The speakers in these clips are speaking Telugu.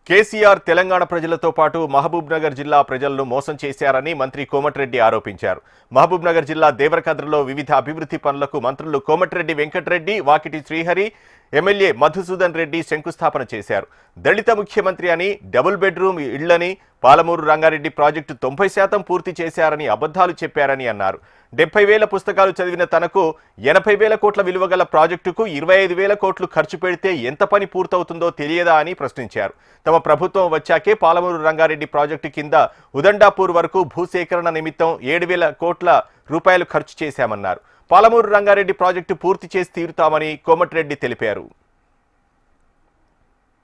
కేసీఆర్ తెలంగాణ ప్రజలతో పాటు మహబూబ్ నగర్ జిల్లా ప్రజలను మోసం చేశారని మంత్రి కోమటిరెడ్డి ఆరోపించారు. మహబూబ్ నగర్ జిల్లా దేవరకద్రలో వివిధ అభివృద్ధి పనులకు మంత్రులు కోమటిరెడ్డి వెంకటరెడ్డి, వాకిటి శ్రీహరి, ఎమ్మెల్యే మధుసూదన్ రెడ్డి శంకుస్థాపన చేశారు. దళిత ముఖ్యమంత్రి అని, డబుల్ బెడ్రూమ్ ఇళ్లని, పాలమూరు రంగారెడ్డి ప్రాజెక్టు 90% పూర్తి చేశారని అబద్ధాలు చెప్పారని అన్నారు. 70,000 పుస్తకాలు చదివిన తనకు 80,000 కోట్ల విలువగల ప్రాజెక్టుకు 25,000 కోట్లు ఖర్చు పెడితే ఎంత పని పూర్తవుతుందో తెలియదా అని ప్రశ్నించారు. తమ ప్రభుత్వం వచ్చాకే పాలమూరు రంగారెడ్డి ప్రాజెక్టు కింద ఉదండాపూర్ వరకు భూసేకరణ నిమిత్తం 7,000 కోట్ల రూపాయలు ఖర్చు చేశామన్నారు. పాలమూరు రంగారెడ్డి ప్రాజెక్టు పూర్తి చేసి తీరుతామని కోమటిరెడ్డి తెలిపారు.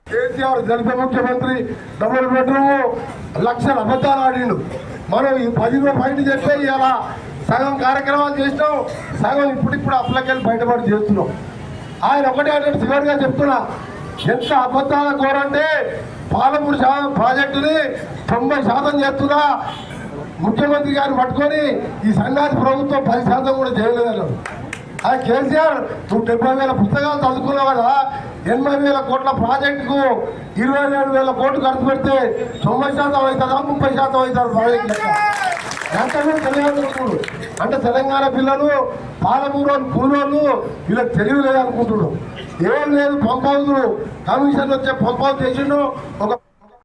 కేసీఆర్ దళిత ముఖ్యమంత్రి, డబుల్ బెడ్రూమ్, లక్షల అబద్ధాలు ఆడిండు. మనం ఈ 10 పాయింట్ చెప్తే ఇలా సగం కార్యక్రమాలు చేసినాం, సగం ఇప్పుడిప్పుడు అప్లకెళ్ళి బయటపడి చేస్తున్నాం. ఆయన ఒకటే అంటే చివరిగా చెప్తున్నా, ఎంత అబద్ధాల కోరంటే పాలమూరు ప్రాజెక్టుని 90% చేస్తున్నా. ముఖ్యమంత్రి గారిని పట్టుకొని ఈ సంఘాతి ప్రభుత్వం 10% కూడా చేయలేదన్నారు. ఆ కేసీఆర్, నువ్వు 70,000 పుస్తకాలు చదువుకున్నావు కదా, 80,000 కోట్ల ప్రాజెక్టుకు 27,000 కోట్లు ఖర్చు పెడితే 90% అవుతుందా, 30% అవుతారు ప్రాజెక్టు ఎంత తెలియనుకుంటున్నాడు. అంటే తెలంగాణ పిల్లలు, పాలమూరు కూలోళ్ళు వీళ్ళకి తెలివి లేదనుకుంటున్నాడు. ఏం లేదు, పంప్ హౌస్ కమిషన్ వచ్చే పంప్ హౌస్ చేసిండు. ఒక